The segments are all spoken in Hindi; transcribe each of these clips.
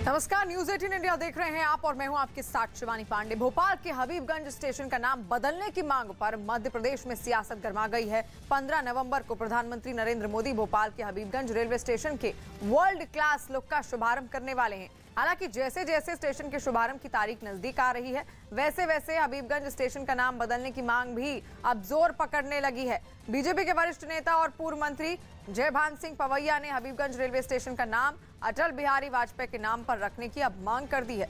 नमस्कार, न्यूज 18 इंडिया देख रहे हैं आप और मैं हूं आपके साथ शिवानी पांडे। भोपाल के हबीबगंज स्टेशन का नाम बदलने की मांग पर मध्य प्रदेश में सियासत गर्मा गई है। 15 नवंबर को प्रधानमंत्री नरेंद्र मोदी भोपाल के हबीबगंज रेलवे स्टेशन के वर्ल्ड क्लास लुक का शुभारंभ करने वाले हैं। हालांकि जैसे जैसे स्टेशन के शुभारंभ की तारीख नजदीक आ रही है, वैसे वैसे हबीबगंज स्टेशन का नाम बदलने की मांग भी अब जोर पकड़ने लगी है। बीजेपी के वरिष्ठ नेता और पूर्व मंत्री जयभान सिंह पवैया ने हबीबगंज रेलवे स्टेशन का नाम अटल बिहारी वाजपेयी के नाम पर रखने की अब मांग कर दी है।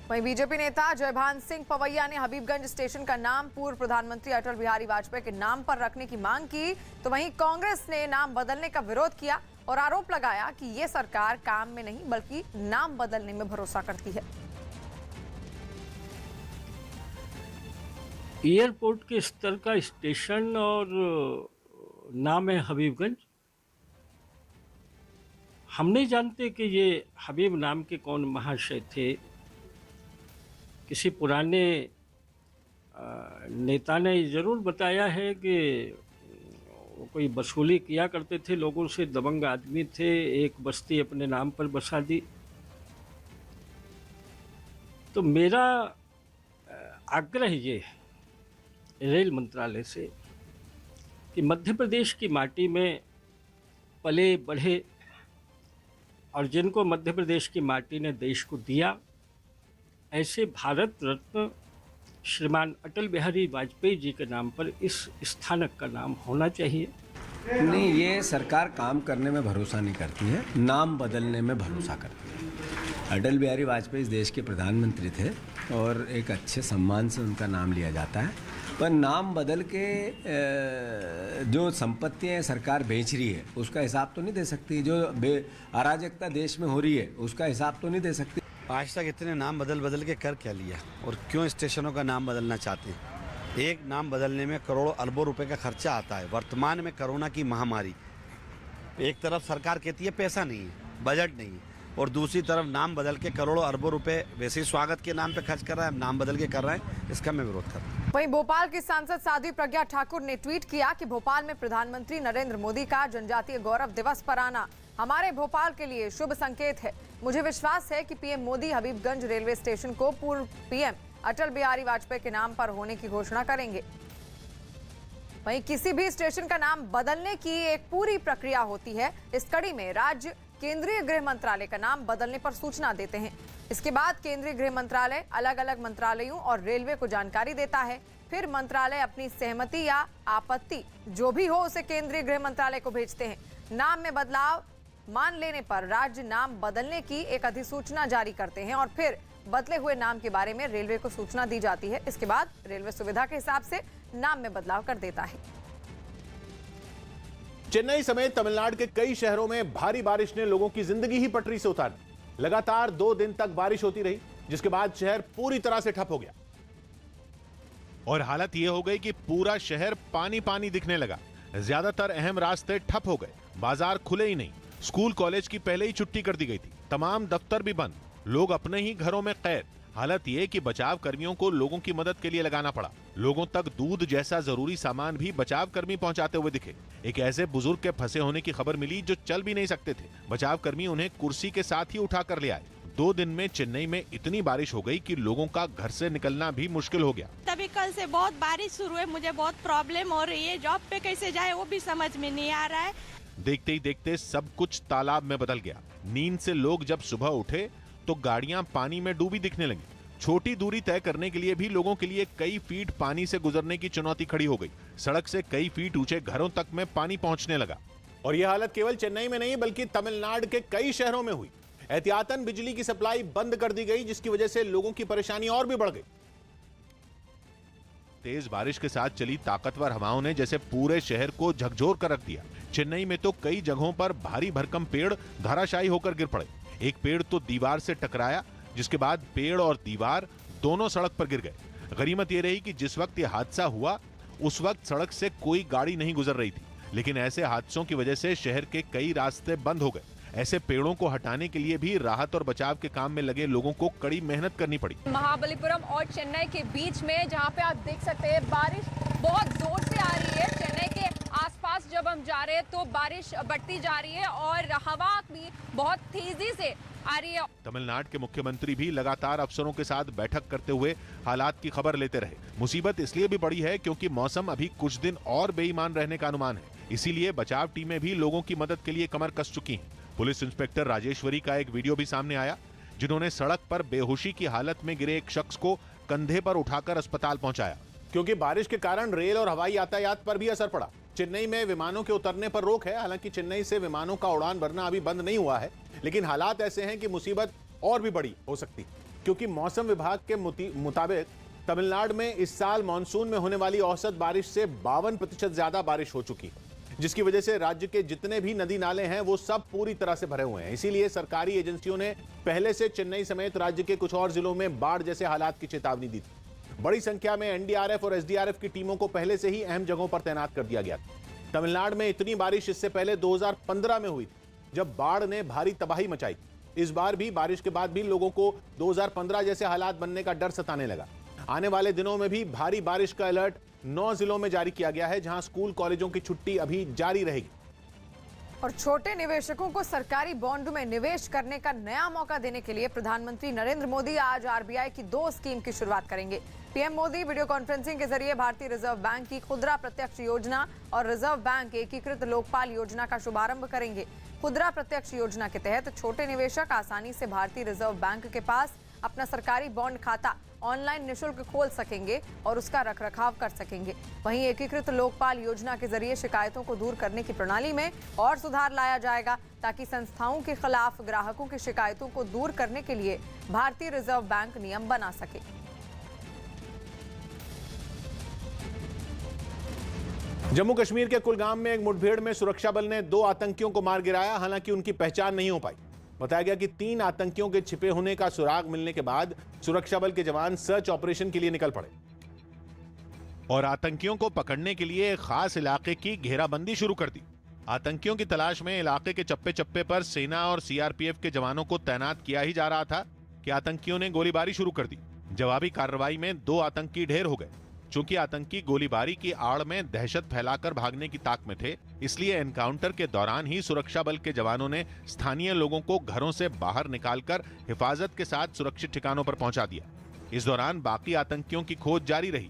वहीं बीजेपी नेता जयभान सिंह पवैया ने हबीबगंज स्टेशन का नाम पूर्व प्रधानमंत्री अटल बिहारी वाजपेयी के नाम पर रखने की मांग की, तो वहीं कांग्रेस ने नाम बदलने का विरोध किया और आरोप लगाया कि ये सरकार काम में नहीं बल्कि नाम बदलने में भरोसा करती है। एयरपोर्ट के स्तर का स्टेशन और नाम है हबीबगंज। हम नहीं जानते कि ये हबीब नाम के कौन महाशय थे। किसी पुराने नेता ने ज़रूर बताया है कि वो कोई वसूली किया करते थे लोगों से, दबंग आदमी थे, एक बस्ती अपने नाम पर बसा दी। तो मेरा आग्रह ये है रेल मंत्रालय से कि मध्य प्रदेश की माटी में पले बढ़े और जिनको मध्य प्रदेश की माटी ने देश को दिया, ऐसे भारत रत्न श्रीमान अटल बिहारी वाजपेयी जी के नाम पर इस स्थानक का नाम होना चाहिए। नहीं, ये सरकार काम करने में भरोसा नहीं करती है, नाम बदलने में भरोसा करती है। अटल बिहारी वाजपेयी इस देश के प्रधानमंत्री थे और एक अच्छे सम्मान से उनका नाम लिया जाता है, पर नाम बदल के जो संपत्तियां सरकार बेच रही है उसका हिसाब तो नहीं दे सकती। जो अराजकता देश में हो रही है उसका हिसाब तो नहीं दे सकती। आज तक इतने नाम बदल के कर क्या लिया और क्यों स्टेशनों का नाम बदलना चाहते हैं? एक नाम बदलने में करोड़ों अरबों रुपए का खर्चा आता है। वर्तमान में कोरोना की महामारी, एक तरफ सरकार कहती है पैसा नहीं है, बजट नहीं है, और दूसरी तरफ नाम बदल के करोड़ों अरबों रुपए वैसे ही स्वागत के नाम पे खर्च कर रहा है, नाम बदल के कर रहा है। इसका मैं विरोध कर रहा हूँ। वहीं भोपाल की सांसद साध्वी प्रज्ञा ठाकुर ने ट्वीट किया कि भोपाल में प्रधानमंत्री नरेंद्र मोदी का जनजातीय गौरव दिवस पर आना हमारे भोपाल के लिए शुभ संकेत है। मुझे विश्वास है कि PM Modi Habibganj railway station को पूर्व पीएम अटल बिहारी वाजपेयी के नाम पर होने की घोषणा करेंगे। वहीं किसी भी स्टेशन का नाम बदलने की एक पूरी प्रक्रिया होती है। इस कड़ी में राज्य केंद्रीय गृह मंत्रालय का नाम बदलने पर सूचना देते हैं। इसके बाद केंद्रीय गृह मंत्रालय अलग अलग मंत्रालयों और रेलवे को जानकारी देता है। फिर मंत्रालय अपनी सहमति या आपत्ति जो भी हो उसे केंद्रीय गृह मंत्रालय को भेजते हैं। नाम में बदलाव मान लेने पर राज्य नाम बदलने की एक अधिसूचना जारी करते हैं और फिर बदले हुए नाम के बारे में रेलवे को सूचना दी जाती है। इसके बाद रेलवे सुविधा के हिसाब से नाम में बदलाव कर देता है। चेन्नई समेत तमिलनाडु के कई शहरों में भारी बारिश ने लोगों की जिंदगी ही पटरी से उतार दी। लगातार 2 दिन तक बारिश होती रही, जिसके बाद शहर पूरी तरह से ठप हो गया और हालत यह हो गई कि पूरा शहर पानी पानी दिखने लगा। ज्यादातर अहम रास्ते ठप हो गए, बाजार खुले ही नहीं, स्कूल कॉलेज की पहले ही छुट्टी कर दी गई थी, तमाम दफ्तर भी बंद, लोग अपने ही घरों में कैद। हालत यह कि बचाव कर्मियों को लोगों की मदद के लिए लगाना पड़ा। लोगों तक दूध जैसा जरूरी सामान भी बचाव कर्मी पहुंचाते हुए दिखे। एक ऐसे बुजुर्ग के फंसे होने की खबर मिली जो चल भी नहीं सकते थे। बचाव कर्मी उन्हें कुर्सी के साथ ही उठा कर ले आए। 2 दिन में चेन्नई में इतनी बारिश हो गई कि लोगों का घर से निकलना भी मुश्किल हो गया। तभी कल से बहुत बारिश शुरू है, मुझे बहुत प्रॉब्लम हो रही है। जॉब पे कैसे जाए वो भी समझ में नहीं आ रहा है। देखते ही देखते सब कुछ तालाब में बदल गया। नींद से लोग जब सुबह उठे तो गाड़ियां पानी में डूबी दिखने लगी। छोटी दूरी तय करने के लिए भी लोगों के लिए कई फीट पानी से गुजरने की चुनौती खड़ी हो गई। सड़क से कई फीट ऊंचे घरों तक में पानी पहुंचने लगा। और यह हालत केवल चेन्नई में नहीं बल्कि तमिलनाडु के कई शहरों में हुई। एहतियातन बिजली की सप्लाई बंद कर दी गई, जिसकी वजह से लोगों की परेशानी और भी बढ़ गई। तेज बारिश के साथ चली ताकतवर हवाओं ने जैसे पूरे शहर को झकझोर कर रख दिया। चेन्नई में तो कई जगहों पर भारी भरकम पेड़ धराशायी होकर गिर पड़े। एक पेड़ तो दीवार से टकराया, जिसके बाद पेड़ और दीवार दोनों सड़क पर गिर गए। गनीमत यह रही कि जिस वक्त यह हादसा हुआ उस वक्त सड़क से कोई गाड़ी नहीं गुजर रही थी, लेकिन ऐसे हादसों की वजह से शहर के कई रास्ते बंद हो गए। ऐसे पेड़ों को हटाने के लिए भी राहत और बचाव के काम में लगे लोगों को कड़ी मेहनत करनी पड़ी। महाबलीपुरम और चेन्नई के बीच में जहां पे आप देख सकते हैं बारिश बहुत जोर से आ रही है। चेन्नई के आसपास जब जब हम जा रहे हैं तो बारिश बढ़ती जा रही है और हवा भी बहुत तेजी से आ रही है। तमिलनाडु के मुख्यमंत्री भी लगातार अफसरों के साथ बैठक करते हुए हालात की खबर लेते रहे। मुसीबत इसलिए भी बड़ी है क्योंकि मौसम अभी कुछ दिन और बेईमान रहने का अनुमान है, इसीलिए बचाव टीमें भी लोगों की मदद के लिए कमर कस चुकी हैं। पुलिस इंस्पेक्टर राजेश्वरी का एक वीडियो भी सामने आया, जिन्होंने सड़क पर बेहोशी की हालत में गिरे एक शख्स को कंधे पर उठाकर अस्पताल पहुंचाया। क्योंकि बारिश के कारण रेल और हवाई यातायात पर भी असर पड़ा। चेन्नई में विमानों के उतरने पर रोक है। हालांकि चेन्नई से विमानों का उड़ान भरना अभी बंद नहीं हुआ है, लेकिन हालात ऐसे हैं कि मुसीबत और भी बड़ी हो सकती, क्योंकि मौसम विभाग के मुताबिक तमिलनाडु में इस साल मानसून में होने वाली औसत बारिश से 52% ज्यादा बारिश हो चुकी है, जिसकी वजह से राज्य के जितने भी नदी नाले हैं वो सब पूरी तरह से भरे हुए हैं। इसीलिए सरकारी एजेंसियों ने पहले से चेन्नई समेत राज्य के कुछ और जिलों में बाढ़ जैसे हालात की चेतावनी दी थी। बड़ी संख्या में एनडीआरएफ और एसडीआरएफ की टीमों को पहले से ही अहम जगहों पर तैनात कर दिया गया था। तमिलनाडु में इतनी बारिश इससे पहले 2015 में हुई थी, जब बाढ़ ने भारी तबाही मचाई। इस बार भी बारिश के बाद भी लोगों को 2015 जैसे हालात बनने का डर सताने लगा। आने वाले दिनों में भी भारी बारिश का अलर्ट 9 जिलों में जारी किया गया है, जहां स्कूल कॉलेजों की छुट्टी अभी जारी रहेगी। और छोटे निवेशकों को सरकारी बॉन्ड में निवेश करने का नया मौका देने के लिए प्रधानमंत्री नरेंद्र मोदी आज आरबीआई की 2 स्कीम की शुरुआत करेंगे। पीएम मोदी वीडियो कॉन्फ्रेंसिंग के जरिए भारतीय रिजर्व बैंक की खुदरा प्रत्यक्ष योजना और रिजर्व बैंक एकीकृत लोकपाल योजना का शुभारंभ करेंगे। खुदरा प्रत्यक्ष योजना के तहत छोटे निवेशक आसानी से भारतीय रिजर्व बैंक के पास अपना सरकारी बॉन्ड खाता ऑनलाइन निशुल्क खोल सकेंगे और उसका रखरखाव कर सकेंगे। वहीं एकीकृत लोकपाल योजना के जरिए शिकायतों को दूर करने की प्रणाली में और सुधार लाया जाएगा, ताकि संस्थाओं के खिलाफ ग्राहकों की शिकायतों को दूर करने के लिए भारतीय रिजर्व बैंक नियम बना सके। जम्मू कश्मीर के कुलगाम में एक मुठभेड़ में सुरक्षा बल ने 2 आतंकियों को मार गिराया। हालांकि उनकी पहचान नहीं हो पाई। बताया गया कि 3 आतंकियों के छिपे होने का सुराग मिलने के बाद सुरक्षा बल के जवान सर्च ऑपरेशन के लिए निकल पड़े और आतंकियों को पकड़ने के लिए एक खास इलाके की घेराबंदी शुरू कर दी। आतंकियों की तलाश में इलाके के चप्पे चप्पे पर सेना और सीआरपीएफ के जवानों को तैनात किया ही जा रहा था कि आतंकियों ने गोलीबारी शुरू कर दी। जवाबी कार्रवाई में 2 आतंकी ढेर हो गए। चूंकि आतंकी गोलीबारी की आड़ में दहशत फैलाकर भागने की ताक में थे, इसलिए एनकाउंटर के दौरान ही सुरक्षा बल के जवानों ने स्थानीय लोगों को घरों से बाहर निकालकर हिफाजत के साथ सुरक्षित ठिकानों पर पहुंचा दिया। इस दौरान बाकी आतंकियों की खोज जारी रही।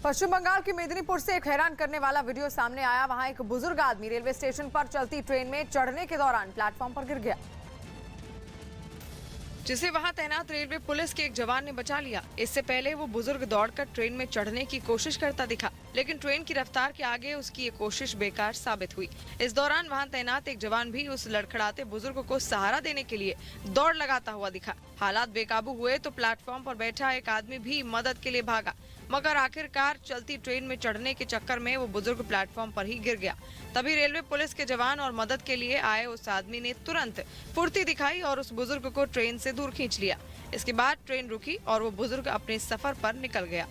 पश्चिम बंगाल के मेदिनीपुर से एक हैरान करने वाला वीडियो सामने आया। वहां एक बुजुर्ग आदमी रेलवे स्टेशन पर चलती ट्रेन में चढ़ने के दौरान प्लेटफॉर्म पर गिर गया, जिसे वहां तैनात रेलवे पुलिस के एक जवान ने बचा लिया। इससे पहले वो बुजुर्ग दौड़कर ट्रेन में चढ़ने की कोशिश करता दिखा, लेकिन ट्रेन की रफ्तार के आगे उसकी ये कोशिश बेकार साबित हुई। इस दौरान वहां तैनात एक जवान भी उस लड़खड़ाते बुजुर्ग को सहारा देने के लिए दौड़ लगाता हुआ दिखा। हालात बेकाबू हुए तो प्लेटफॉर्म पर बैठा एक आदमी भी मदद के लिए भागा, मगर आखिरकार चलती ट्रेन में चढ़ने के चक्कर में वो बुजुर्ग प्लेटफॉर्म पर ही गिर गया। तभी रेलवे पुलिस के जवान और मदद के लिए आए उस आदमी ने तुरंत फुर्ती दिखाई और उस बुजुर्ग को ट्रेन से दूर खींच लिया। इसके बाद ट्रेन रुकी और वो बुजुर्ग अपने सफर पर निकल गया।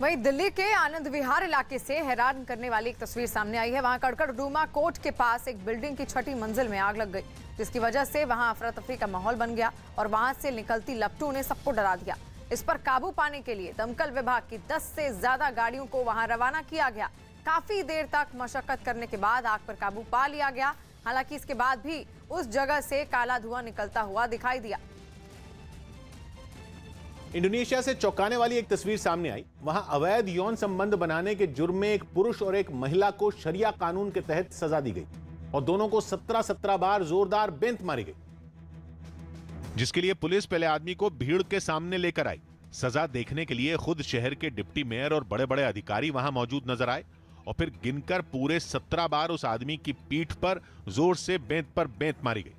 वहीं दिल्ली के आनंद विहार इलाके से हैरान करने वाली एक तस्वीर सामने आई है। वहां कड़कड़डूमा कोर्ट के पास एक बिल्डिंग की 6ठी मंजिल में आग लग गई, जिसकी वजह से वहां अफरा तफरी का माहौल बन गया और वहां से निकलती लपटों ने सबको डरा दिया। इस पर काबू पाने के लिए दमकल विभाग की 10 से ज्यादा गाड़ियों को वहां रवाना किया गया। काफी देर तक मशक्कत करने के बाद आग पर काबू पा लिया गया। हालांकि इसके बाद भी उस जगह से काला धुआं निकलता हुआ दिखाई दिया। इंडोनेशिया से चौंकाने वाली एक तस्वीर सामने आई। वहां अवैध यौन संबंध बनाने के जुर्म में एक पुरुष और एक महिला को शरिया कानून के तहत सजा दी गई और दोनों को 17 बार जोरदार बेंत मारी गई, जिसके लिए पुलिस पहले आदमी को भीड़ के सामने लेकर आई। सजा देखने के लिए खुद शहर के डिप्टी मेयर और बड़े बड़े अधिकारी वहां मौजूद नजर आए और फिर गिनकर पूरे 17 बार उस आदमी की पीठ पर जोर से बेंत पर बेंत मारी गई।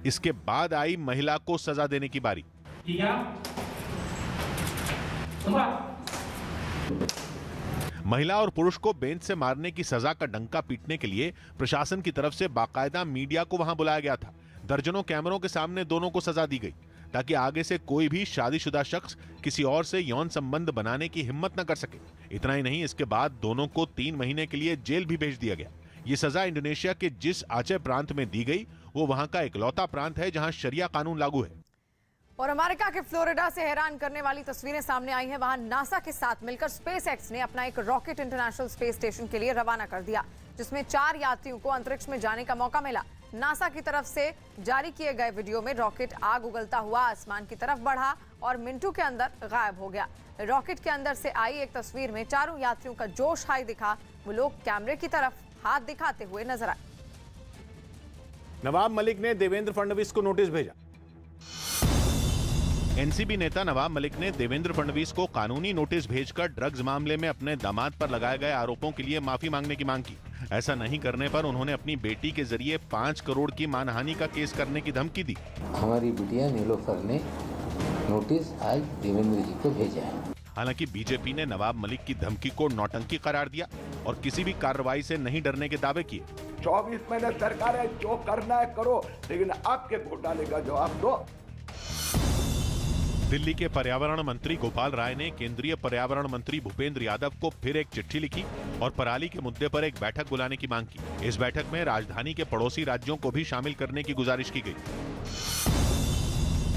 इसके बाद आई महिला को सजा देने की बारी। महिला और पुरुष को बेंच से मारने की सजा का डंका पीटने के लिए प्रशासन की तरफ से बाकायदा मीडिया को वहां बुलाया गया था। दर्जनों कैमरों के सामने दोनों को सजा दी गई ताकि आगे से कोई भी शादीशुदा शख्स किसी और से यौन संबंध बनाने की हिम्मत न कर सके। इतना ही नहीं, इसके बाद दोनों को 3 महीने के लिए जेल भी भेज दिया गया। ये सजा इंडोनेशिया के जिस आचे प्रांत में दी गई वो वहां का इकलौता प्रांत है जहां शरिया कानून लागू है। और अमेरिका के फ्लोरिडा से हैरान करने वाली तस्वीरें सामने आई हैं। वहां नासा के साथ मिलकर स्पेसएक्स ने अपना एक रॉकेट इंटरनेशनल स्पेस स्टेशन के लिए रवाना कर दिया, जिसमें 4 यात्रियों को अंतरिक्ष में जाने का मौका मिला। नासा की तरफ से जारी किए गए वीडियो में रॉकेट आग उगलता हुआ आसमान की तरफ बढ़ा और मिनटों के अंदर गायब हो गया। रॉकेट के अंदर से आई एक तस्वीर में चारों यात्रियों का जोश हाई दिखा। वो लोग कैमरे की तरफ हाथ दिखाते हुए नजर आए। नवाब मलिक ने देवेंद्र फडणवीस को नोटिस भेजा। एनसीपी नेता नवाब मलिक ने देवेंद्र फडणवीस को कानूनी नोटिस भेजकर ड्रग्स मामले में अपने दामाद पर लगाए गए आरोपों के लिए माफी मांगने की मांग की। ऐसा नहीं करने पर उन्होंने अपनी बेटी के जरिए 5 करोड़ की मानहानि का केस करने की धमकी दी। हमारी बिटिया नीलोफर ने नोटिस आज देवेंद्र जी को भेजा है। हालांकि बीजेपी ने नवाब मलिक की धमकी को नौटंकी करार दिया और किसी भी कार्रवाई से नहीं डरने के दावे किए। 24 महीने सरकार है, जो करना है करो, लेकिन आपके घोटाले का जवाब दो। दिल्ली के पर्यावरण मंत्री गोपाल राय ने केंद्रीय पर्यावरण मंत्री भूपेंद्र यादव को फिर एक चिट्ठी लिखी और पराली के मुद्दे पर एक बैठक बुलाने की मांग की। इस बैठक में राजधानी के पड़ोसी राज्यों को भी शामिल करने की गुजारिश की गई।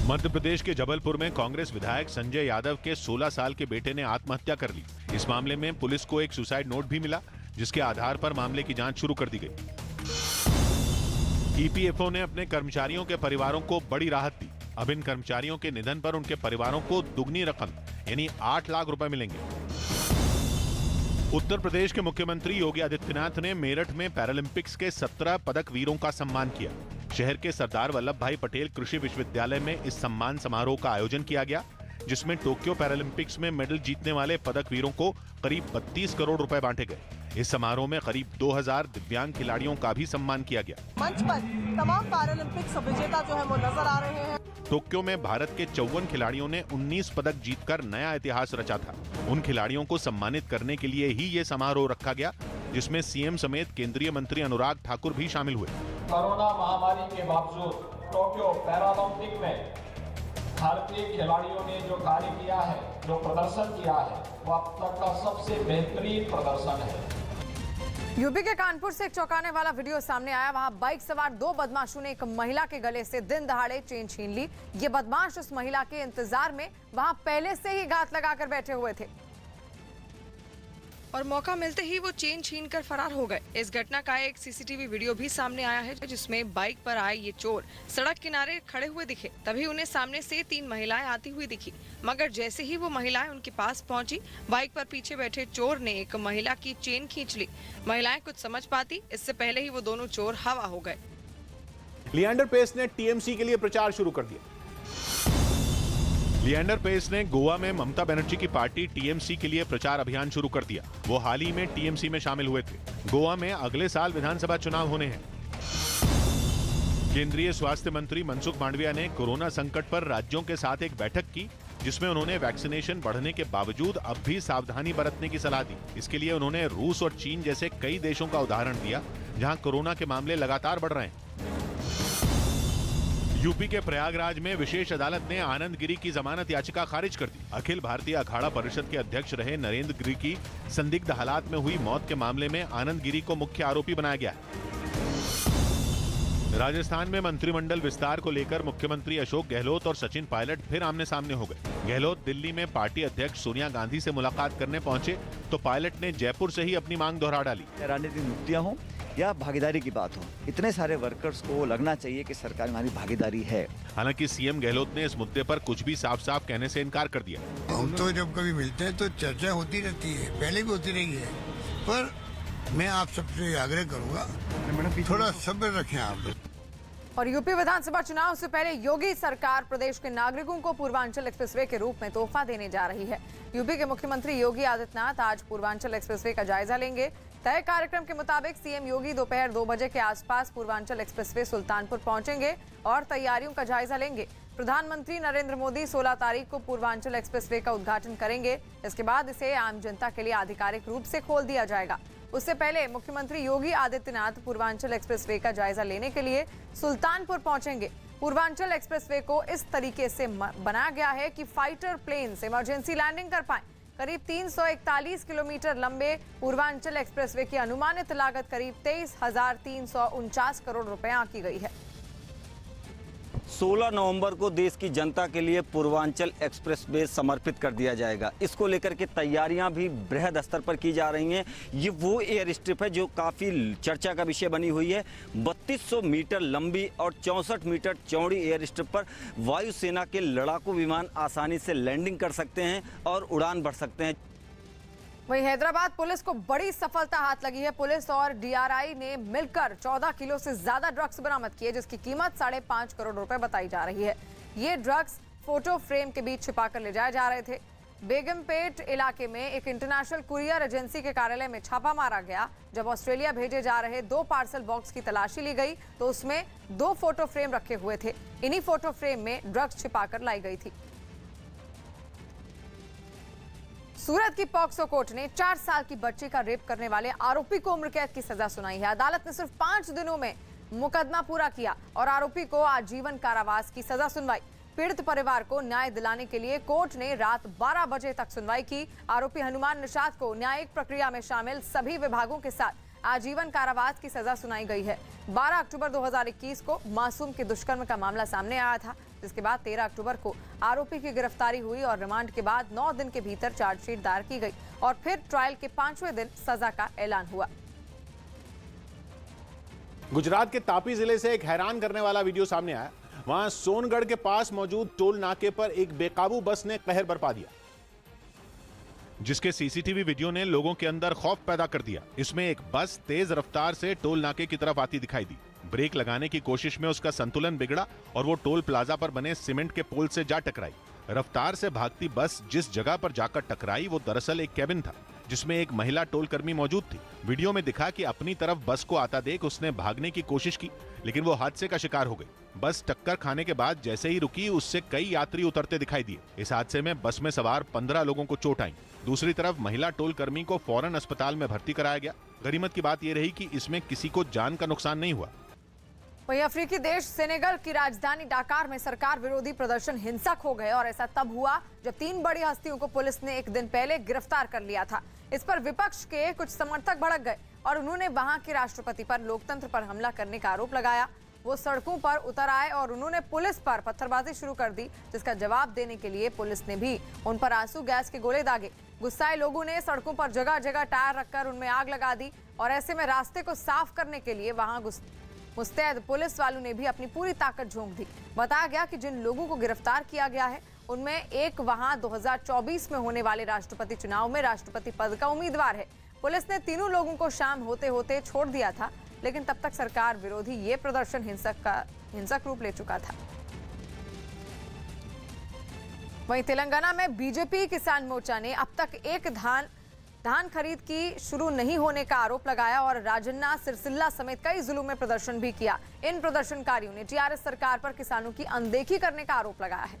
मध्य प्रदेश के जबलपुर में कांग्रेस विधायक संजय यादव के 16 साल के बेटे ने आत्महत्या कर ली। इस मामले में पुलिस को एक सुसाइड नोट भी मिला, जिसके आधार पर मामले की जांच शुरू कर दी गई। ईपीएफओ ने अपने कर्मचारियों के परिवारों को बड़ी राहत दी। अब इन कर्मचारियों के निधन पर उनके परिवारों को दुगनी रकम यानी 8 लाख रुपए मिलेंगे। उत्तर प्रदेश के मुख्यमंत्री योगी आदित्यनाथ ने मेरठ में पैरालंपिक्स के 17 पदक वीरों का सम्मान किया। शहर के सरदार वल्लभ भाई पटेल कृषि विश्वविद्यालय में इस सम्मान समारोह का आयोजन किया गया, जिसमें टोक्यो पैरालंपिक्स में मेडल जीतने वाले पदक वीरों को करीब 32 करोड़ रुपए बांटे गए। इस समारोह में करीब 2000 दिव्यांग खिलाड़ियों का भी सम्मान किया गया। मंच पर तमाम पैरालंपिक्स विजेता जो है वो नजर आ रहे हैं। टोक्यो में भारत के 54 खिलाड़ियों ने 19 पदक जीतकर नया इतिहास रचा था। उन खिलाड़ियों को सम्मानित करने के लिए ही ये समारोह रखा गया, जिसमें सीएम समेत केंद्रीय मंत्री अनुराग ठाकुर भी शामिल हुए। कोरोना महामारी के बावजूद टोक्यो पैरालंपिक में भारतीय खिलाड़ियों ने जो कार्य किया है, जो प्रदर्शन किया है, वो अब तक का सबसे बेहतरीन प्रदर्शन है। यूपी के कानपुर से एक चौंकाने वाला वीडियो सामने आया। वहां बाइक सवार 2 बदमाशों ने एक महिला के गले से दिन दहाड़े चेन छीन ली। ये बदमाश उस महिला के इंतजार में वहां पहले से ही घात लगाकर बैठे हुए थे और मौका मिलते ही वो चेन छीन कर फरार हो गए। इस घटना का एक सीसीटीवी वीडियो भी सामने आया है, जिसमें बाइक पर आए ये चोर सड़क किनारे खड़े हुए दिखे। तभी उन्हें सामने से 3 महिलाएं आती हुई दिखी, मगर जैसे ही वो महिलाएं उनके पास पहुंची, बाइक पर पीछे बैठे चोर ने एक महिला की चेन खींच ली। महिलाएं कुछ समझ पाती इससे पहले ही वो दोनों चोर हवा हो गए। लिएंडर पेस ने टीएमसी के लिए प्रचार शुरू कर दिया। लिएंडर पेस ने गोवा में ममता बनर्जी की पार्टी टीएमसी के लिए प्रचार अभियान शुरू कर दिया। वो हाल ही में टीएमसी में शामिल हुए थे। गोवा में अगले साल विधानसभा चुनाव होने हैं। केंद्रीय स्वास्थ्य मंत्री मनसुख मांडविया ने कोरोना संकट पर राज्यों के साथ एक बैठक की, जिसमें उन्होंने वैक्सीनेशन बढ़ने के बावजूद अब भी सावधानी बरतने की सलाह दी। इसके लिए उन्होंने रूस और चीन जैसे कई देशों का उदाहरण दिया, जहां कोरोना के मामले लगातार बढ़ रहे हैं। यूपी के प्रयागराज में विशेष अदालत ने आनंद गिरी की जमानत याचिका खारिज कर दी। अखिल भारतीय अखाड़ा परिषद के अध्यक्ष रहे नरेंद्र गिरी की संदिग्ध हालात में हुई मौत के मामले में आनंद गिरी को मुख्य आरोपी बनाया गया है। राजस्थान में मंत्रिमंडल विस्तार को लेकर मुख्यमंत्री अशोक गहलोत और सचिन पायलट फिर आमने सामने हो गए। गहलोत दिल्ली में पार्टी अध्यक्ष सोनिया गांधी से मुलाकात करने पहुंचे तो पायलट ने जयपुर से ही अपनी मांग दोहरा डाली। राजनीतिक नियुक्तियां हो या भागीदारी की बात हो, इतने सारे वर्कर्स को लगना चाहिए कि सरकार में हमारी भागीदारी है। हालांकि सीएम गहलोत ने इस मुद्दे पर कुछ भी साफ साफ कहने से इनकार कर दिया। हम तो जब कभी मिलते हैं तो चर्चा होती रहती है, पहले भी होती रही है, पर मैं आप सबसे आग्रह करूंगा थोड़ा सब्र रखें आप। और यूपी विधानसभा चुनाव से पहले योगी सरकार प्रदेश के नागरिकों को पूर्वांचल एक्सप्रेसवे के रूप में तोहफा देने जा रही है। यूपी के मुख्यमंत्री योगी आदित्यनाथ आज पूर्वांचल एक्सप्रेसवे का जायजा लेंगे। तय कार्यक्रम के मुताबिक सीएम योगी दोपहर 2 बजे के आसपास पूर्वांचल एक्सप्रेसवे सुल्तानपुर पहुंचेंगे और तैयारियों का जायजा लेंगे। प्रधानमंत्री नरेंद्र मोदी 16 तारीख को पूर्वांचल एक्सप्रेसवे का उद्घाटन करेंगे। इसके बाद इसे आम जनता के लिए आधिकारिक रूप से खोल दिया जाएगा। उससे पहले मुख्यमंत्री योगी आदित्यनाथ पूर्वांचल एक्सप्रेसवे का जायजा लेने के लिए सुल्तानपुर पहुंचेंगे। पूर्वांचल एक्सप्रेसवे को इस तरीके से बनाया गया है कि फाइटर प्लेन्स इमरजेंसी लैंडिंग कर पाएं। करीब 341 किलोमीटर लंबे पूर्वांचल एक्सप्रेसवे की अनुमानित लागत करीब 23,349 करोड़ रुपए आंकी गई है। 16 नवंबर को देश की जनता के लिए पूर्वांचल एक्सप्रेसवे समर्पित कर दिया जाएगा। इसको लेकर के तैयारियां भी बृहद स्तर पर की जा रही हैं। ये वो एयर स्ट्रिप है जो काफ़ी चर्चा का विषय बनी हुई है। 3200 मीटर लंबी और 64 मीटर चौड़ी एयर स्ट्रिप पर वायुसेना के लड़ाकू विमान आसानी से लैंडिंग कर सकते हैं और उड़ान भर सकते हैं। वहीं हैदराबाद पुलिस को बड़ी सफलता हाथ लगी है। पुलिस और डीआरआई ने मिलकर 14 किलो से ज्यादा ड्रग्स बरामद किए, जिसकी कीमत 5.5 करोड़ रुपए बताई जा रही है। ये ड्रग्स फोटो फ्रेम के बीच छिपाकर ले जाए जा रहे थे। बेगमपेट इलाके में एक इंटरनेशनल कुरियर एजेंसी के कार्यालय में छापा मारा गया। जब ऑस्ट्रेलिया भेजे जा रहे 2 पार्सल बॉक्स की तलाशी ली गई तो उसमें 2 फोटो फ्रेम रखे हुए थे। इन्हीं फोटो फ्रेम में ड्रग्स छिपाकर लाई गई थी। सूरत की पॉक्सो कोर्ट ने 4 साल की बच्ची का रेप करने वाले आरोपी को उम्र कैद की सजा सुनाई है। अदालत ने सिर्फ 5 दिनों में मुकदमा पूरा किया और आरोपी को आजीवन कारावास की सजा सुनवाई। पीड़ित परिवार को न्याय दिलाने के लिए कोर्ट ने रात 12 बजे तक सुनवाई की। आरोपी हनुमान निषाद को न्यायिक प्रक्रिया में शामिल सभी विभागों के साथ आजीवन कारावास की सजा सुनाई गई है। 12 अक्टूबर 2021 को मासूम के दुष्कर्म का मामला सामने आया था, जिसके बाद 13 अक्टूबर को आरोपी की गिरफ्तारी हुई और रिमांड के बाद 9 दिन के भीतर चार्जशीट दायर की गई और फिर ट्रायल के 5वें दिन सजा का ऐलान हुआ। गुजरात के तापी जिले से एक हैरान करने वाला वीडियो सामने आया। वहां सोनगढ़ के पास मौजूद टोल नाके पर एक बेकाबू बस ने कहर बरपा दिया, जिसके सीसीटीवी वीडियो ने लोगों के अंदर खौफ पैदा कर दिया। इसमें एक बस तेज रफ्तार से टोल नाके की तरफ आती दिखाई दी। ब्रेक लगाने की कोशिश में उसका संतुलन बिगड़ा और वो टोल प्लाजा पर बने सीमेंट के पोल से जा टकराई। रफ्तार से भागती बस जिस जगह पर जाकर टकराई वो दरअसल एक कैबिन था, जिसमें एक महिला टोल कर्मी मौजूद थी। वीडियो में दिखा कि अपनी तरफ बस को आता देख उसने भागने की कोशिश की, लेकिन वो हादसे का शिकार हो गई। बस टक्कर खाने के बाद जैसे ही रुकी, उससे कई यात्री उतरते दिखाई दिए। इस हादसे में बस में सवार 15 लोगों को चोट आई। दूसरी तरफ महिला टोल कर्मी को फौरन अस्पताल में भर्ती कराया गया। गनीमत की बात यह रही कि इसमें किसी को जान का नुकसान नहीं हुआ। वहीं अफ्रीकी देश सेनेगल की राजधानी डाकार में सरकार विरोधी प्रदर्शन हिंसक हो गए और ऐसा तब हुआ जब 3 बड़ी हस्तियों को पुलिस ने एक दिन पहले गिरफ्तार कर लिया था। इस पर विपक्ष के कुछ समर्थक भड़क गए और उन्होंने वहां के राष्ट्रपति पर लोकतंत्र पर हमला करने का आरोप लगाया। वो सड़कों पर उतर आए और उन्होंने पुलिस पर पत्थरबाजी शुरू कर दी, जिसका जवाब देने के लिए पुलिस ने भी उन पर आंसू गैस के गोले दागे। गुस्साए लोगों ने सड़कों पर जगह जगह टायर रखकर उनमें आग लगा दी और ऐसे में रास्ते को साफ करने के लिए वहां मुस्तैद पुलिस वालों ने भी अपनी पूरी ताकत झोंक दी। बताया गया कि जिन लोगों को गिरफ्तार किया गया है उनमें एक वहां 2024 में होने वाले राष्ट्रपति चुनाव में राष्ट्रपति पद का उम्मीदवार है। पुलिस ने तीनों लोगों को शाम होते होते छोड़ दिया था, लेकिन तब तक सरकार विरोधी ये प्रदर्शन हिंसक रूप ले चुका था। वहीं तेलंगाना में बीजेपी किसान मोर्चा ने अब तक एक धान खरीद की शुरू नहीं होने का आरोप लगाया और राजन्ना, सिरसिल्ला समेत कई जिलों में प्रदर्शन भी किया। इन प्रदर्शनकारियों ने टीआरएस सरकार पर किसानों की अनदेखी करने का आरोप लगाया है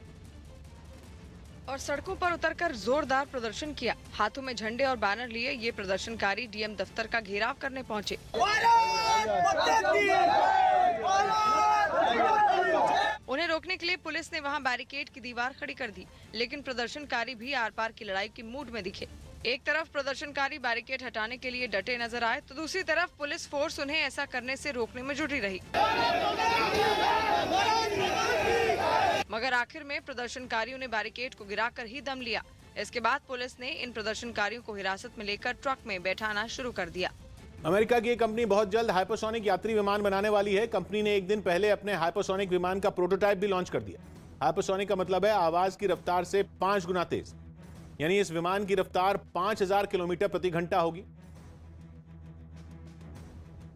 और सड़कों पर उतरकर जोरदार प्रदर्शन किया। हाथों में झंडे और बैनर लिए ये प्रदर्शनकारी डीएम दफ्तर का घेराव करने पहुंचे। उन्हें रोकने के लिए पुलिस ने वहां बैरिकेड की दीवार खड़ी कर दी, लेकिन प्रदर्शनकारी भी आर पार की लड़ाई की मूड में दिखे। एक तरफ प्रदर्शनकारी बैरिकेड हटाने के लिए डटे नजर आए तो दूसरी तरफ पुलिस फोर्स उन्हें ऐसा करने से रोकने में जुटी रही। मगर आखिर में प्रदर्शनकारियों ने बैरिकेड को गिराकर ही दम लिया। इसके बाद पुलिस ने इन प्रदर्शनकारियों को हिरासत में लेकर ट्रक में बैठाना शुरू कर दिया। अमेरिका की एक कंपनी बहुत जल्द हाइपरसोनिक यात्री विमान बनाने वाली है। कंपनी ने एक दिन पहले अपने हाइपरसोनिक विमान का प्रोटोटाइप भी लॉन्च कर दिया। हाइपरसोनिक का मतलब है आवाज की रफ्तार से 5 गुना तेज, यानी इस विमान की रफ्तार 5000 किलोमीटर प्रति घंटा होगी,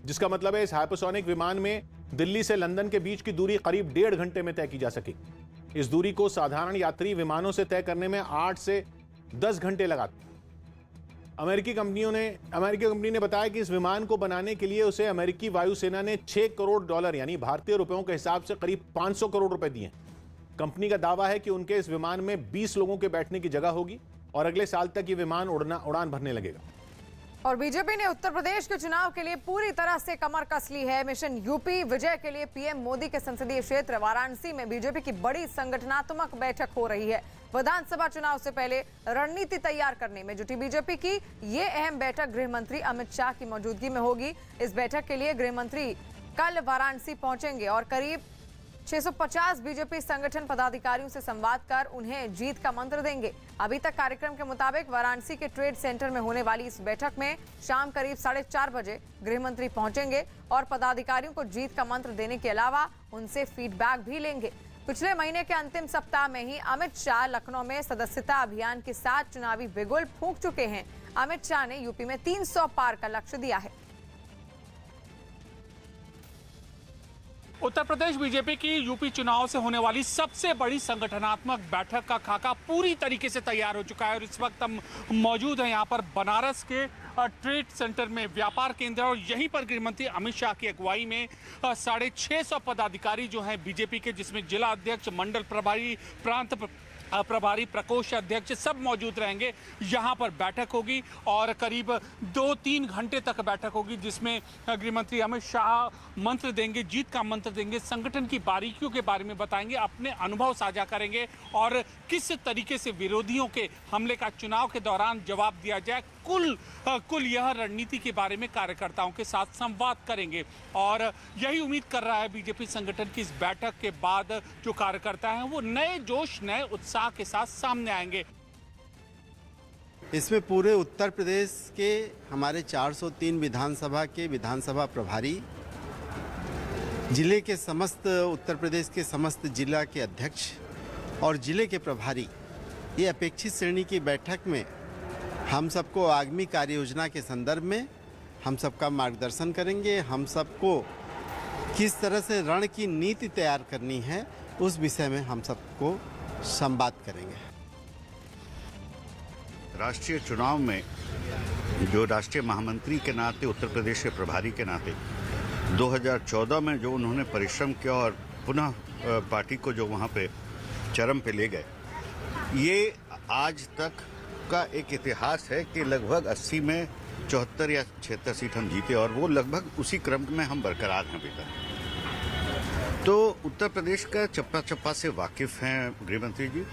जिसका मतलब है इस हाइपरसोनिक विमान में दिल्ली से लंदन के बीच की दूरी करीब 1.5 घंटे में तय की जा सकेगी। इस दूरी को साधारण यात्री विमानों से तय करने में 8 से 10 घंटे लगाते। अमेरिकी कंपनी ने बताया कि इस विमान को बनाने के लिए उसे अमेरिकी वायुसेना ने $6 करोड़ यानी भारतीय रुपयों के हिसाब से करीब 500 करोड़ रुपए दिए। कंपनी का दावा है कि उनके इस विमान में 20 लोगों के बैठने की जगह होगी और अगले साल तक ये विमान उड़ान भरने लगेगा। और बीजेपी ने उत्तर प्रदेश के चुनाव के लिए पूरी तरह से कमर कस ली है। मिशन यूपी विजय के लिए पीएम मोदी के संसदीय क्षेत्र वाराणसी में बीजेपी की बड़ी संगठनात्मक बैठक हो रही है। विधानसभा चुनाव से पहले रणनीति तैयार करने में जुटी बीजेपी की ये अहम बैठक गृह मंत्री अमित शाह की मौजूदगी में होगी। इस बैठक के लिए गृह मंत्री कल वाराणसी पहुंचेंगे और करीब 650 बीजेपी संगठन पदाधिकारियों से संवाद कर उन्हें जीत का मंत्र देंगे। अभी तक कार्यक्रम के मुताबिक वाराणसी के ट्रेड सेंटर में होने वाली इस बैठक में शाम करीब 4:30 बजे गृह मंत्री पहुंचेंगे और पदाधिकारियों को जीत का मंत्र देने के अलावा उनसे फीडबैक भी लेंगे। पिछले महीने के अंतिम सप्ताह में ही अमित शाह लखनऊ में सदस्यता अभियान के साथ चुनावी बिगुल फूंक चुके हैं। अमित शाह ने यूपी में 300 पार का लक्ष्य दिया है। उत्तर प्रदेश बीजेपी की यूपी चुनाव से होने वाली सबसे बड़ी संगठनात्मक बैठक का खाका पूरी तरीके से तैयार हो चुका है और इस वक्त हम मौजूद हैं यहाँ पर बनारस के ट्रेड सेंटर में, व्यापार केंद्र, और यहीं पर गृह मंत्री अमित शाह की अगुवाई में 650 पदाधिकारी जो हैं बीजेपी के, जिसमें जिला अध्यक्ष, मंडल प्रभारी, प्रांत प्रभारी, प्रकोष्ठ अध्यक्ष सब मौजूद रहेंगे। यहाँ पर बैठक होगी और करीब 2-3 घंटे तक बैठक होगी, जिसमें गृह मंत्री अमित शाह मंत्र देंगे, जीत का मंत्र देंगे, संगठन की बारीकियों के बारे में बताएंगे, अपने अनुभव साझा करेंगे और किस तरीके से विरोधियों के हमले का चुनाव के दौरान जवाब दिया जाए, कुल यह रणनीति के बारे में कार्यकर्ताओं के साथ संवाद करेंगे। और यही उम्मीद कर रहा है बीजेपी संगठन की इस बैठक के बाद जो कार्यकर्ता हैं वो नए जोश, नए उत्साह के साथ सामने आएंगे। इसमें पूरे उत्तर प्रदेश के हमारे 403 विधानसभा के विधानसभा प्रभारी, जिले के समस्त, उत्तर प्रदेश के समस्त जिला के अध्यक्ष और जिले के प्रभारी, ये अपेक्षित श्रेणी की बैठक में हम सबको आगामी कार्य योजना के संदर्भ में हम सबका मार्गदर्शन करेंगे। हम सबको किस तरह से रण की नीति तैयार करनी है उस विषय में हम सबको संवाद करेंगे। राष्ट्रीय चुनाव में जो राष्ट्रीय महामंत्री के नाते, उत्तर प्रदेश के प्रभारी के नाते 2014 में जो उन्होंने परिश्रम किया और पुनः पार्टी को जो वहाँ पे चरम पे ले गए, ये आज तक का एक इतिहास है कि लगभग 80 में 74 या 76 सीट हम जीते और वो लगभग उसी क्रम में हम बरकरार हैं अभी तक। तो उत्तर प्रदेश का चप्पा चप्पा से वाकिफ हैं गृह मंत्री जी।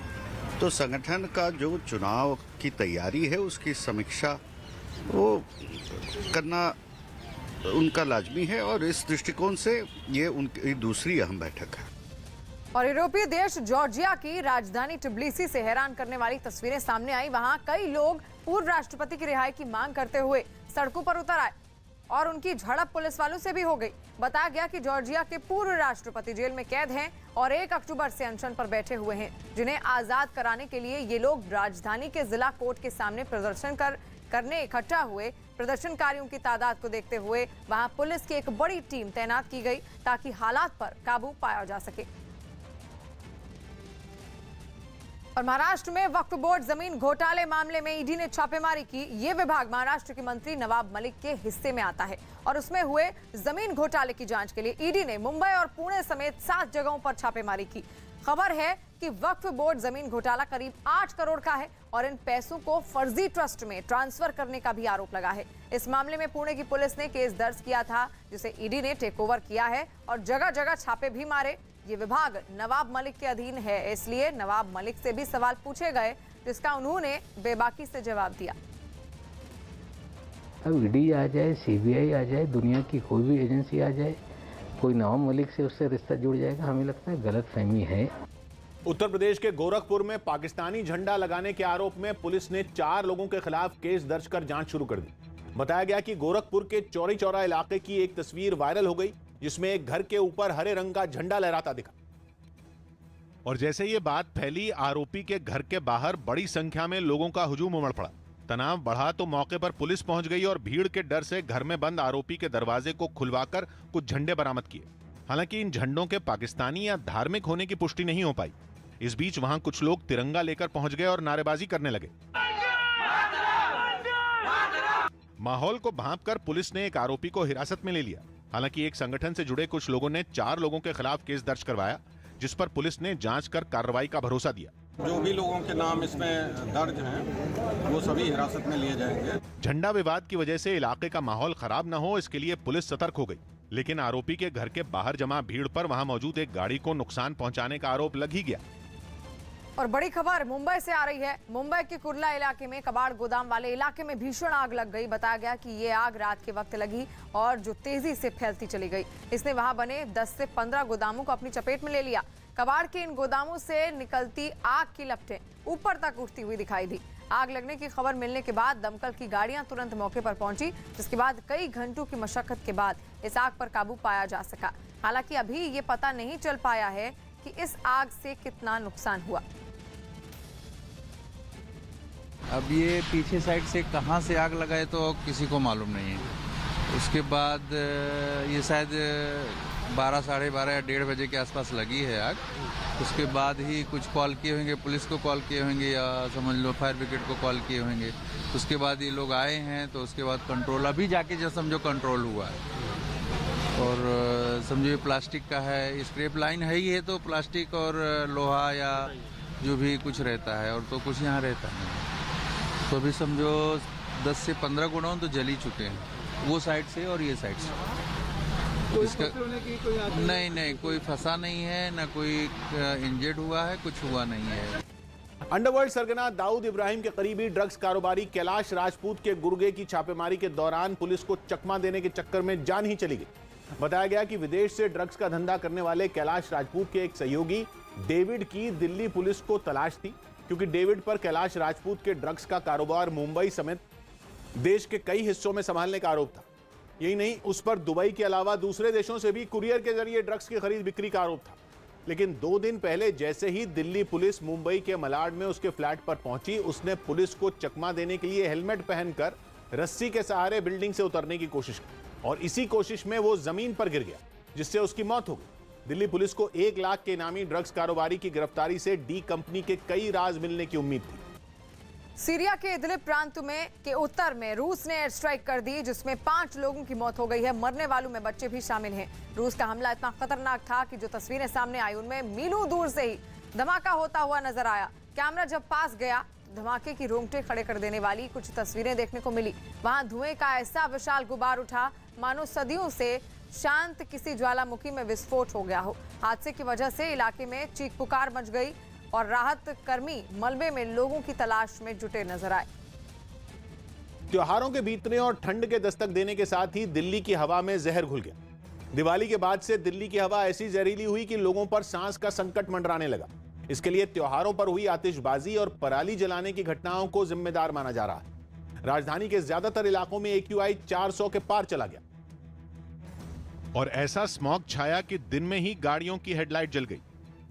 तो संगठन का जो चुनाव की तैयारी है उसकी समीक्षा वो करना उनका लाजमी है और इस दृष्टिकोण से ये उनकी दूसरी अहम बैठक है। और यूरोपीय देश जॉर्जिया की राजधानी टिब्लिसी से हैरान करने वाली तस्वीरें सामने आई। वहां कई लोग पूर्व राष्ट्रपति की रिहाई की मांग करते हुए सड़कों पर उतर आए और उनकी झड़प पुलिस वालों से भी हो गई। बताया गया कि जॉर्जिया के पूर्व राष्ट्रपति जेल में कैद हैं और 1 अक्टूबर से अनशन पर बैठे हुए हैं, जिन्हें आजाद कराने के लिए ये लोग राजधानी के जिला कोर्ट के सामने प्रदर्शन करने इकट्ठा हुए। प्रदर्शनकारियों की तादाद को देखते हुए वहां पुलिस की एक बड़ी टीम तैनात की गई ताकि हालात पर काबू पाया जा सके। और महाराष्ट्र में वक्फ बोर्ड जमीन घोटाले मामले में ईडी ने छापेमारी की। ये विभाग महाराष्ट्र के मंत्री नवाब मलिक के हिस्से में आता है और उसमें हुए जमीन घोटाले की जांच के लिए ईडी ने मुंबई और पुणे समेत 7 जगहों पर छापेमारी की। खबर है कि वक्फ बोर्ड जमीन घोटाला करीब 8 करोड़ का है और इन पैसों को फर्जी ट्रस्ट में ट्रांसफर करने का भी आरोप लगा है। इस मामले में पुणे की पुलिस ने केस दर्ज किया था, जिसे ईडी ने टेक ओवर किया है और जगह जगह छापे भी मारे। ये विभाग नवाब मलिक के अधीन है, इसलिए नवाब मलिक से भी सवाल पूछे गए, जिसका उन्होंने बेबाकी से जवाब दिया। अब ईडी आ जाए, सीबीआई आ जाए, दुनिया की कोई भी एजेंसी आ जाए, कोई नवाब मलिक से उससे रिश्ता जुड़ जाएगा, हमें लगता है गलतफहमी है। उत्तर प्रदेश के गोरखपुर में पाकिस्तानी झंडा लगाने के आरोप में पुलिस ने 4 लोगों के खिलाफ केस दर्ज कर जांच शुरू कर दी। बताया गया कि गोरखपुर के चौरी चौरा इलाके की एक तस्वीर वायरल हो गई, जिसमें एक घर के ऊपर हरे रंग का झंडा लहराता दिखा। और जैसे ये बात फैली, आरोपी के घर के बाहर बड़ी संख्या में लोगों का हुजूम उमड़ पड़ा। तनाव बढ़ा तो मौके पर पुलिस पहुंच गई और भीड़ के डर से घर में बंद आरोपी के दरवाजे को खुलवाकर कुछ झंडे बरामद किए। हालांकि इन झंडों के पाकिस्तानी या धार्मिक होने की पुष्टि नहीं हो पाई। इस बीच वहां कुछ लोग तिरंगा लेकर पहुंच गए और नारेबाजी करने लगे। माहौल को भांपकर पुलिस ने एक आरोपी को हिरासत में ले लिया। हालांकि एक संगठन से जुड़े कुछ लोगों ने 4 लोगों के खिलाफ केस दर्ज करवाया, जिस पर पुलिस ने जांच कर कार्रवाई का भरोसा दिया। जो भी लोगों के नाम इसमें दर्ज हैं, वो सभी हिरासत में लिए जाएंगे। झंडा विवाद की वजह से इलाके का माहौल खराब न हो, इसके लिए पुलिस सतर्क हो गई। लेकिन आरोपी के घर के बाहर जमा भीड़ पर वहां मौजूद एक गाड़ी को नुकसान पहुंचाने का आरोप लग ही गया। और बड़ी खबर मुंबई से आ रही है। मुंबई के कुर्ला इलाके में कबाड़ गोदाम वाले इलाके में भीषण आग लग गई। बताया गया कि ये आग रात के वक्त लगी और जो तेजी से फैलती चली गई। इसने वहां बने 10 से 15 गोदामों को अपनी चपेट में ले लिया। कबाड़ के इन गोदामों से निकलती आग की लपटें ऊपर तक उठती हुई दिखाई दी। आग लगने की खबर मिलने के बाद दमकल की गाड़ियां तुरंत मौके पर पहुंची, जिसके बाद कई घंटों की मशक्कत के बाद इस आग पर काबू पाया जा सका। हालांकि अभी ये पता नहीं चल पाया है कि इस आग से कितना नुकसान हुआ। अब ये पीछे साइड से कहां से आग लगाए तो किसी को मालूम नहीं है। उसके बाद ये शायद 12, साढ़े 12 या 1:30 बजे के आसपास लगी है आग। उसके बाद ही कुछ कॉल किए होंगे, पुलिस को कॉल किए होंगे या समझ लो फायर ब्रिगेड को कॉल किए होंगे। उसके बाद ये लोग आए हैं तो उसके बाद कंट्रोल अभी जाके जो समझो कंट्रोल हुआ है। और समझो ये प्लास्टिक का है, स्क्रैप लाइन है ही है तो प्लास्टिक और लोहा या जो भी कुछ रहता है और तो कुछ यहाँ रहता है। तो अभी समझो 10 से 15 गोडाउन तो जल ही चुके हैं, वो साइड से और ये साइड से। इसका नहीं कोई फंसा नहीं है, ना कोई इंजर्ड हुआ है, कुछ हुआ नहीं है। अंडरवर्ल्ड सरगना दाऊद इब्राहिम के करीबी ड्रग्स कारोबारी कैलाश राजपूत के गुर्गे की छापेमारी के दौरान पुलिस को चकमा देने के चक्कर में जान ही चली गई। बताया गया कि विदेश से ड्रग्स का धंधा करने वाले कैलाश राजपूत के एक सहयोगी डेविड की दिल्ली पुलिस को तलाश थी, क्योंकि डेविड पर कैलाश राजपूत के ड्रग्स का कारोबार मुंबई समेत देश के कई हिस्सों में संभालने का आरोप था। यही नहीं, उस पर दुबई के अलावा दूसरे देशों से भी कुरियर के जरिए ड्रग्स की खरीद बिक्री का आरोप था। लेकिन 2 दिन पहले जैसे ही दिल्ली पुलिस मुंबई के मलाड में उसके फ्लैट पर पहुंची, उसने पुलिस को चकमा देने के लिए हेलमेट पहनकर रस्सी के सहारे बिल्डिंग से उतरने की कोशिश की और इसी कोशिश में वो जमीन पर गिर गया, जिससे उसकी मौत हो गई। दिल्ली पुलिस को 1 लाख के इनामी ड्रग्स कारोबारी की गिरफ्तारी से डी कंपनी के कई राज मिलने की उम्मीद थी। सीरिया के इदलिब प्रांत के उत्तर में रूस ने एयर स्ट्राइक कर दी, जिसमें 5 लोगों की मौत हो गई है। मरने वालों में बच्चे भी शामिल हैं। रूस का हमला इतना खतरनाक था कि जो तस्वीरें सामने आई उनमें मीलों दूर से ही धमाका होता हुआ नजर आया। कैमरा जब पास गया धमाके की रोंगटे खड़े कर देने वाली कुछ तस्वीरें देखने को मिली। वहां धुएं का ऐसा विशाल गुबार उठा मानो सदियों से शांत किसी ज्वालामुखी में विस्फोट हो गया हो। हादसे की वजह से इलाके में चीख पुकार मच गई और राहत कर्मी मलबे में लोगों की तलाश में जुटे नजर आए। त्योहारों के बीतने और ठंड के दस्तक देने के साथ ही दिल्ली की हवा में जहर घुल गया। दिवाली के बाद से दिल्ली की हवा ऐसी जहरीली हुई कि लोगों पर सांस का संकट मंडराने लगा। इसके लिए त्योहारों पर हुई आतिशबाजी और पराली जलाने की घटनाओं को जिम्मेदार माना जा रहा है। राजधानी के ज्यादातर इलाकों में AQI 400 के पार चला गया और ऐसा स्मॉग छाया कि दिन में ही गाड़ियों की हेडलाइट जल गई।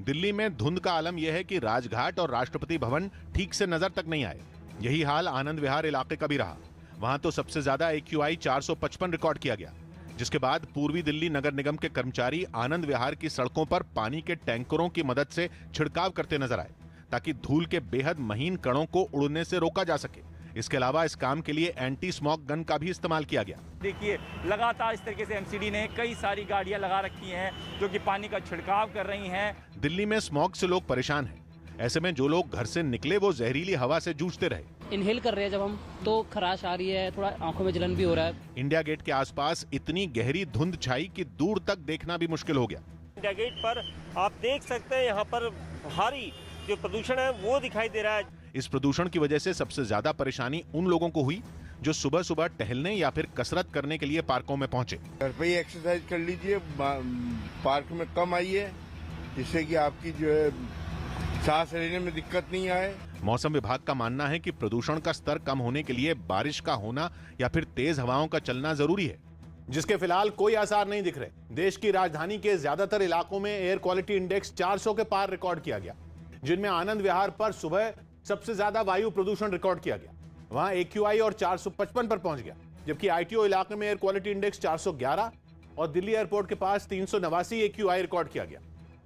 दिल्ली में धुंध का आलम यह है कि राजघाट और राष्ट्रपति भवन ठीक से नजर तक नहीं आए। यही हाल आनंद विहार इलाके का भी रहा। वहां तो सबसे ज्यादा AQI 455 रिकॉर्ड किया गया, जिसके बाद पूर्वी दिल्ली नगर निगम के कर्मचारी आनंद विहार की सड़कों पर पानी के टैंकरों की मदद से छिड़काव करते नजर आए, ताकि धूल के बेहद महीन कणों को उड़ने से रोका जा सके। इसके अलावा इस काम के लिए एंटी स्मॉग गन का भी इस्तेमाल किया गया। देखिए, लगातार इस तरीके से MCD ने कई सारी गाड़ियां लगा रखी हैं जो कि पानी का छिड़काव कर रही हैं। दिल्ली में स्मॉग से लोग परेशान हैं। ऐसे में जो लोग घर से निकले वो जहरीली हवा से जूझते रहे। इनहेल कर रहे हैं जब हम तो खराश आ रही है, थोड़ा आंखों में जलन भी हो रहा है। इंडिया गेट के आसपास इतनी गहरी धुंध छाई कि दूर तक देखना भी मुश्किल हो गया। इंडिया गेट पर आप देख सकते हैं, यहाँ पर भारी जो प्रदूषण है वो दिखाई दे रहा है। इस प्रदूषण की वजह से सबसे ज्यादा परेशानी उन लोगों को हुई जो सुबह सुबह टहलने या फिर कसरत करने के लिए पार्कों में पहुंचे। घर पे ही एक्सरसाइज कर लीजिए, पार्क में कम आइए, जिससे कि आपकी जो है सांस लेने में दिक्कत नहीं आए। मौसम विभाग का मानना है कि प्रदूषण का स्तर कम होने के लिए बारिश का होना या फिर तेज हवाओं का चलना जरूरी है, जिसके फिलहाल कोई आसार नहीं दिख रहे। देश की राजधानी के ज्यादातर इलाकों में एयर क्वालिटी इंडेक्स 400 के पार रिकॉर्ड किया गया, जिनमें आनंद विहार पर सुबह सबसे ज्यादा वायु प्रदूषण रिकॉर्ड किया गया। वहां AQI और 455 पर पहुंच गया, जबकि ITO इलाके में एयर क्वालिटी इंडेक्स 411 और दिल्ली एयरपोर्ट के पास 389 AQI रिकॉर्ड किया गया।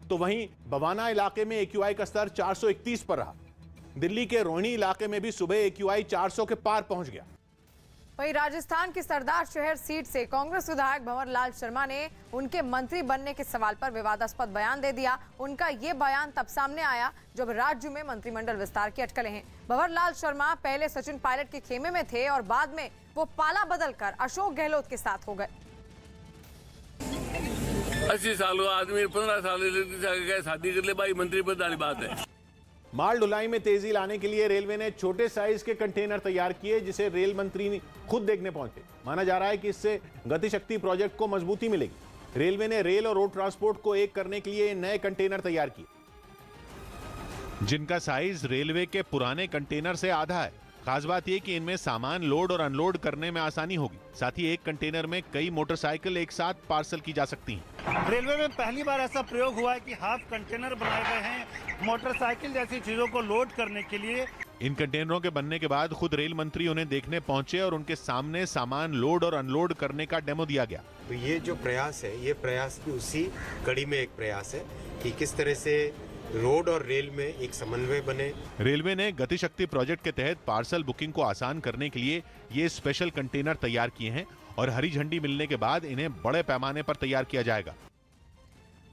तो वहीं बवाना इलाके में AQI का स्तर 431 पर रहा। दिल्ली के रोहिणी इलाके में भी सुबह AQI 400 के पार पहुंच गया। वहीं राजस्थान की सरदार शहर सीट से कांग्रेस विधायक भंवर लाल शर्मा ने उनके मंत्री बनने के सवाल पर विवादास्पद बयान दे दिया। उनका ये बयान तब सामने आया जब राज्य में मंत्रिमंडल विस्तार की अटकलें हैं। भंवर लाल शर्मा पहले सचिन पायलट के खेमे में थे और बाद में वो पाला बदलकर अशोक गहलोत के साथ हो गए। 80 साल आदमी 15 साल शादी कर ले भाई, मंत्री पद वाली बात है। माल ढुलाई में तेजी लाने के लिए रेलवे ने छोटे साइज के कंटेनर तैयार किए, जिसे रेल मंत्री खुद देखने पहुंचे। माना जा रहा है कि इससे गति शक्ति प्रोजेक्ट को मजबूती मिलेगी। रेलवे ने रेल और रोड ट्रांसपोर्ट को एक करने के लिए नए कंटेनर तैयार किए, जिनका साइज रेलवे के पुराने कंटेनर से आधा है। खास बात यह कि इनमें सामान लोड और अनलोड करने में आसानी होगी। साथ ही एक कंटेनर में कई मोटरसाइकिल एक साथ पार्सल की जा सकती हैं। रेलवे में पहली बार ऐसा प्रयोग हुआ है कि हाफ कंटेनर बनाए गए हैं मोटरसाइकिल जैसी चीजों को लोड करने के लिए। इन कंटेनरों के बनने के बाद खुद रेल मंत्री उन्हें देखने पहुंचे और उनके सामने सामान लोड और अनलोड करने का डेमो दिया गया। तो ये जो प्रयास है, ये प्रयास भी उसी कड़ी में एक प्रयास है कि किस तरह से रोड और रेल में एक समन्वय बने। रेलवे ने गति शक्ति प्रोजेक्ट के तहत पार्सल बुकिंग को आसान करने के लिए ये स्पेशल कंटेनर तैयार किए हैं और हरी झंडी मिलने के बाद इन्हें बड़े पैमाने पर तैयार किया जाएगा।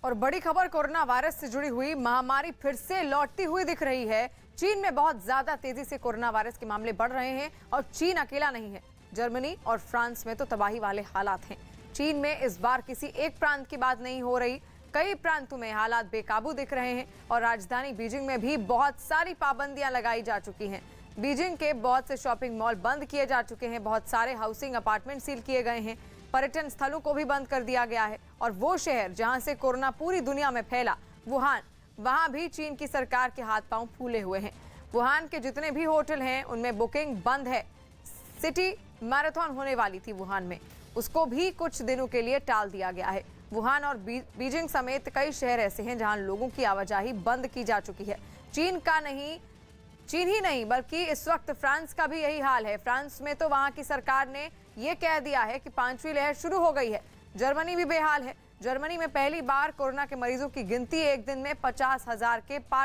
और बड़ी खबर, कोरोना वायरस से जुड़ी हुई महामारी फिर से लौटती हुई दिख रही है। चीन में बहुत ज्यादा तेजी से कोरोना वायरस के मामले बढ़ रहे हैं और चीन अकेला नहीं है। जर्मनी और फ्रांस में तो तबाही वाले हालात हैं। चीन में इस बार किसी एक प्रांत की बात नहीं हो रही, कई प्रांतों में हालात बेकाबू दिख रहे हैं और राजधानी बीजिंग में भी बहुत सारी पाबंदियां लगाई जा चुकी हैं। बीजिंग के बहुत से शॉपिंग मॉल बंद किए जा चुके हैं, बहुत सारे हाउसिंग अपार्टमेंट सील किए गए हैं, पर्यटन स्थलों को भी बंद कर दिया गया है। और वो शहर जहां से कोरोना पूरी दुनिया में फैला, वुहान, वहां भी चीन की सरकार के हाथ पांव फूले हुए हैं। वुहान के जितने भी होटल हैं उनमें बुकिंग बंद है। सिटी मैराथन होने वाली थी वुहान में, उसको भी कुछ दिनों के लिए टाल दिया गया है। वुहान और बीजिंग समेत कई शहर ऐसे हैं जहां लोगों की आवाजाही बंद की जा चुकी है। चीन ही नहीं बल्कि इस वक्त फ्रांस का भी यही हाल है। फ्रांस में तो वहां की सरकार ने यह कह दिया है कि 5वीं लहर शुरू हो गई है। जर्मनी भी बेहाल है। जर्मनी में पहली बार कोरोना के मरीजों की गिनती एक दिन में 50,000 के पार